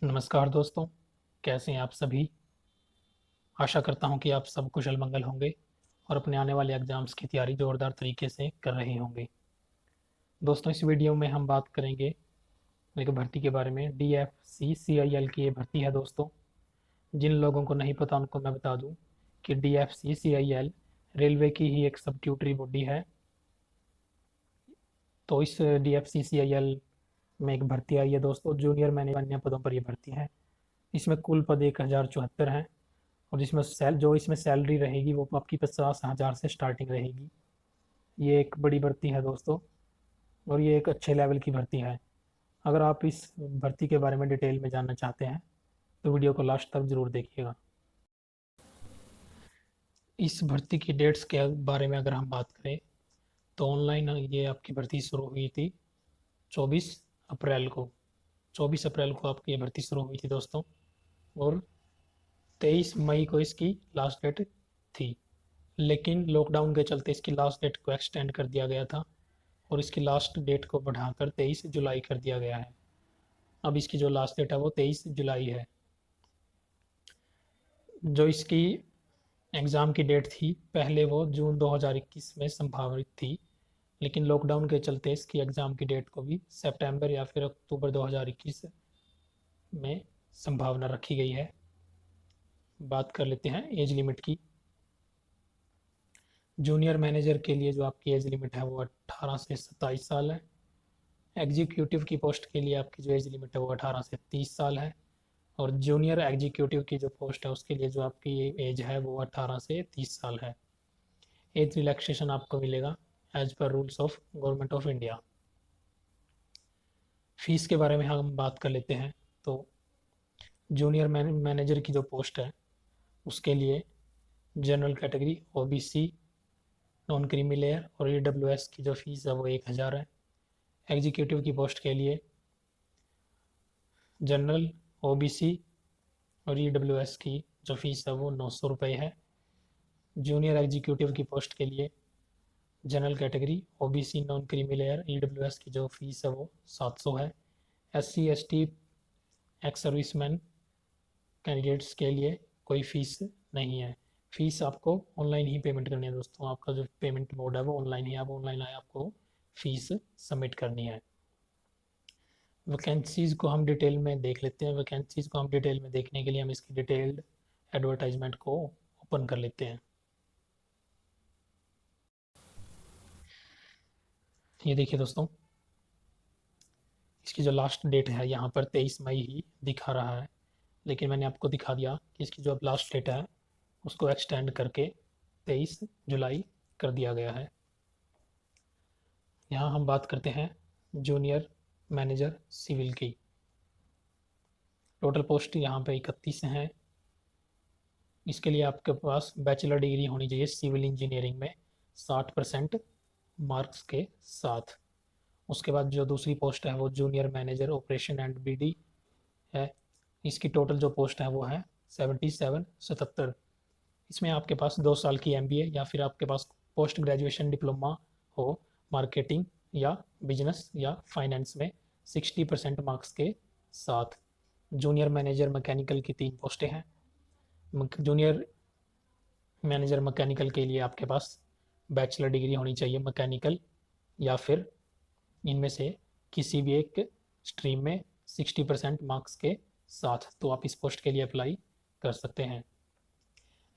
नमस्कार दोस्तों, कैसे हैं आप सभी। आशा करता हूं कि आप सब कुशल मंगल होंगे और अपने आने वाले एग्ज़ाम्स की तैयारी ज़ोरदार तरीके से कर रहे होंगे। दोस्तों, इस वीडियो में हम बात करेंगे एक भर्ती के बारे में। DFCCIL की ये भर्ती है दोस्तों। जिन लोगों को नहीं पता उनको मैं बता दूं कि DFCCIL रेलवे की ही एक स्टैट्यूटरी बॉडी है। तो इस DFCCIL में एक भर्ती आई है दोस्तों, जूनियर मैनेजर अन्य पदों पर ये भर्ती है। इसमें कुल पद 1074 हैं और इसमें सैलरी रहेगी वो आपकी 50,000 से स्टार्टिंग रहेगी। ये एक बड़ी भर्ती है दोस्तों और ये एक अच्छे लेवल की भर्ती है। अगर आप इस भर्ती के बारे में डिटेल में जानना चाहते हैं तो वीडियो को लास्ट तक ज़रूर देखिएगा। इस भर्ती की डेट्स के बारे में अगर हम बात करें तो ऑनलाइन ये आपकी भर्ती शुरू हुई थी 24 अप्रैल को। 24 अप्रैल को आपकी ये भर्ती शुरू हुई थी दोस्तों और 23 मई को इसकी लास्ट डेट थी। लेकिन लॉकडाउन के चलते इसकी लास्ट डेट को एक्सटेंड कर दिया गया था और इसकी लास्ट डेट को बढ़ाकर 23 जुलाई कर दिया गया है। अब इसकी जो लास्ट डेट है वो 23 जुलाई है। जो इसकी एग्ज़ाम की डेट थी पहले वो जून 2021 में संभावित थी, लेकिन लॉकडाउन के चलते इसकी एग्ज़ाम की डेट को भी सितंबर या फिर अक्टूबर 2021 में संभावना रखी गई है। बात कर लेते हैं एज लिमिट की। जूनियर मैनेजर के लिए जो आपकी एज लिमिट है वो 18 से 27 साल है। एग्जीक्यूटिव की पोस्ट के लिए आपकी जो एज लिमिट है वो 18 से 30 साल है और जूनियर एग्जीक्यूटिव की जो पोस्ट है उसके लिए जो आपकी एज है वो 18 से 30 साल है। एज रिलैक्सेशन आपको मिलेगा as per rules of government of India. Fees के बारे में हम बात कर लेते हैं तो जूनियर मैनेजर की जो पोस्ट है उसके लिए general category, OBC, non creamy layer और EWS की जो फीस है वो 1000 है। एग्जीक्यूटिव की पोस्ट के लिए जनरल, OBC और EWS की जो फीस है वो 900 रुपये है। जूनियर एग्जीक्यूटिव की पोस्ट के लिए general category, OBC, non creamy layer, EWS की जो फीस है वो 700 है। SC ST ex serviceman candidates के लिए कोई फ़ीस नहीं है। फ़ीस आपको ऑनलाइन ही पेमेंट करनी है दोस्तों। आपका जो पेमेंट मोड है वो ऑनलाइन ही, आप ऑनलाइन आए आपको फ़ीस सबमिट करनी है। वैकेंसीज़ को हम डिटेल में देख लेते हैं। वैकेंसीज़ को हम डिटेल में देखने के लिए हम इसकी डिटेल्ड एडवर्टाइजमेंट को ओपन कर लेते हैं। ये देखिए दोस्तों, इसकी जो लास्ट डेट है यहाँ पर 23 मई ही दिखा रहा है, लेकिन मैंने आपको दिखा दिया कि इसकी जो अब लास्ट डेट है उसको एक्सटेंड करके 23 जुलाई कर दिया गया है। यहाँ हम बात करते हैं जूनियर मैनेजर सिविल की। टोटल पोस्ट यहाँ पे 31 हैं। इसके लिए आपके पास बैचलर डिग्री होनी चाहिए सिविल इंजीनियरिंग में 60% मार्क्स के साथ। उसके बाद जो दूसरी पोस्ट है वो junior manager operation and BD है। इसकी टोटल जो पोस्ट है वो है 77 इसमें आपके पास 2 साल की MBA या फिर आपके पास पोस्ट ग्रेजुएशन डिप्लोमा हो मार्केटिंग या बिजनेस या फाइनेंस में 60% मार्क्स के साथ। जूनियर मैनेजर मैकेनिकल की 3 पोस्टें हैं। जूनियर मैनेजर मैकेनिकल के लिए आपके पास बैचलर डिग्री होनी चाहिए मैकेनिकल या फिर इनमें से किसी भी एक स्ट्रीम में 60% मार्क्स के साथ, तो आप इस पोस्ट के लिए अप्लाई कर सकते हैं।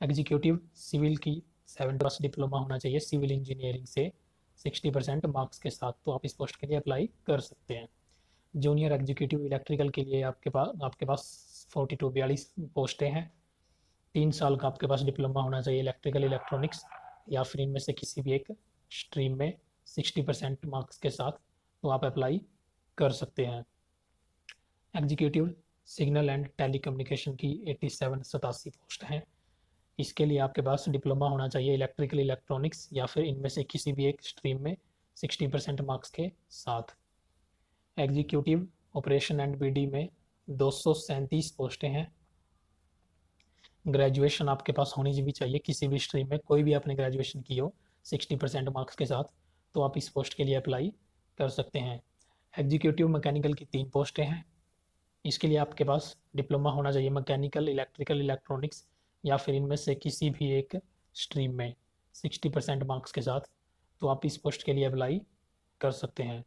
एग्जीक्यूटिव सिविल की 7 डिप्लोमा होना चाहिए सिविल इंजीनियरिंग से 60% मार्क्स के साथ, तो आप इस पोस्ट के लिए अप्लाई कर सकते हैं। जूनियर एग्जीक्यूटिव इलेक्ट्रिकल के लिए आपके पास 42 पोस्टें हैं। 3 साल का आपके पास डिप्लोमा होना चाहिए इलेक्ट्रिकल इलेक्ट्रॉनिक्स या फिर इनमें से किसी भी एक स्ट्रीम में 60% मार्क्स के साथ, तो आप अप्लाई कर सकते हैं। एग्जीक्यूटिव सिग्नल एंड टेलीकम्युनिकेशन की 87 पोस्ट हैं। इसके लिए आपके पास डिप्लोमा होना चाहिए इलेक्ट्रिकल इलेक्ट्रॉनिक्स या फिर इनमें से किसी भी एक स्ट्रीम में 60% मार्क्स के साथ। एग्जीक्यूटिव ऑपरेशन एंड BD में 237 पोस्टें हैं। ग्रेजुएशन आपके पास होनी भी चाहिए किसी भी स्ट्रीम में, कोई भी आपने ग्रेजुएशन की हो 60% मार्क्स के साथ, तो आप इस पोस्ट के लिए अप्लाई कर सकते हैं। एग्जीक्यूटिव मैकेनिकल की 3 पोस्टें हैं। इसके लिए आपके पास डिप्लोमा होना चाहिए मैकेनिकल, इलेक्ट्रिकल, इलेक्ट्रॉनिक्स या फिर इनमें से किसी भी एक स्ट्रीम में 60% मार्क्स के साथ। तो आप इस पोस्ट के लिए अप्लाई कर सकते हैं।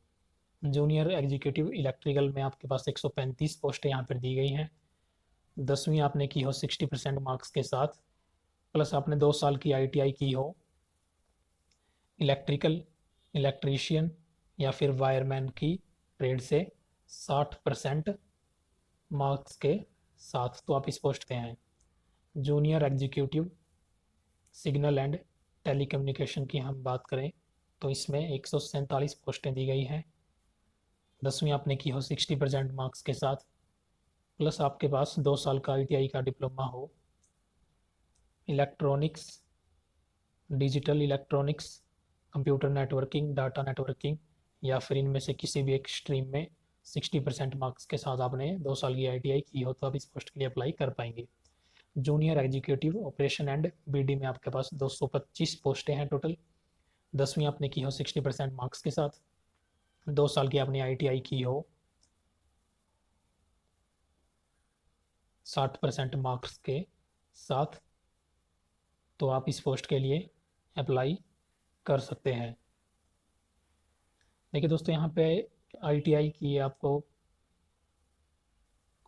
जूनियर एग्जीक्यूटिव इलेक्ट्रिकल में आपके पास 135 पोस्टें यहाँ पर दी गई हैं। 10वीं आपने की हो 60% मार्क्स के साथ, प्लस आपने 2 साल की ITI की हो इलेक्ट्रिकल, इलेक्ट्रीशियन या फिर वायरमैन की ट्रेड से 60% मार्क्स के साथ, तो आप इस पोस्ट पे हैं। Junior executive signal and telecommunication की हम बात करें तो इसमें 147 पोस्टें दी गई हैं। 10वीं आपने की हो 60% मार्क्स के साथ, प्लस आपके पास 2 साल का ITI का डिप्लोमा हो electronics, digital electronics, computer networking, data networking या फिर इनमें से किसी भी एक स्ट्रीम में 60% मार्क्स के साथ आपने 2 साल की ITI की हो, तो आप इस पोस्ट के लिए अप्लाई कर पाएंगे। Junior executive operation and BD में आपके पास 225 पोस्टें हैं टोटल। 10वीं आपने की हो 60% मार्क्स के साथ, 2 साल की आपने ITI की हो 60% मार्क्स के साथ, तो आप इस पोस्ट के लिए अप्लाई कर सकते हैं। देखिए दोस्तों, यहाँ पे ITI की आपको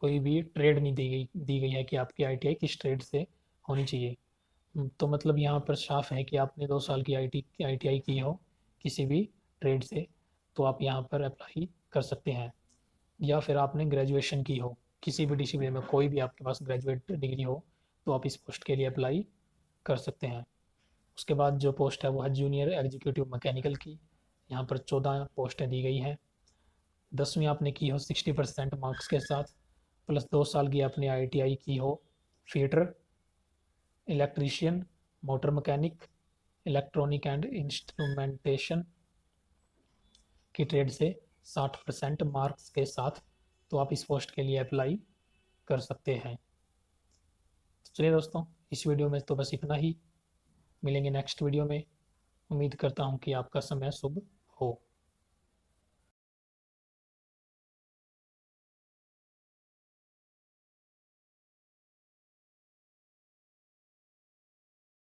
कोई भी ट्रेड नहीं दी गई है कि आपकी ITI किस ट्रेड से होनी चाहिए। तो मतलब यहाँ पर साफ है कि आपने 2 साल की ITI की हो किसी भी ट्रेड से, तो आप यहाँ पर अप्लाई कर सकते हैं। या फिर आपने ग्रेजुएशन की हो किसी भी डिसिप्लिन में, कोई भी आपके पास ग्रेजुएट डिग्री हो, तो आप इस पोस्ट के लिए अप्लाई कर सकते हैं। उसके बाद जो पोस्ट है वो है जूनियर एग्जीक्यूटिव मैकेनिकल की। यहाँ पर 14 पोस्टें दी गई हैं। 10वीं आपने की हो 60% मार्क्स के साथ, प्लस 2 साल की आपने ITI की हो fitter, electrician, motor mechanic, electronic and instrumentation की ट्रेड से 60% मार्क्स के साथ, तो आप इस पोस्ट के लिए अप्लाई कर सकते हैं। तो चलिए दोस्तों, इस वीडियो में तो बस इतना ही। मिलेंगे नेक्स्ट वीडियो में। उम्मीद करता हूँ कि आपका समय शुभ हो।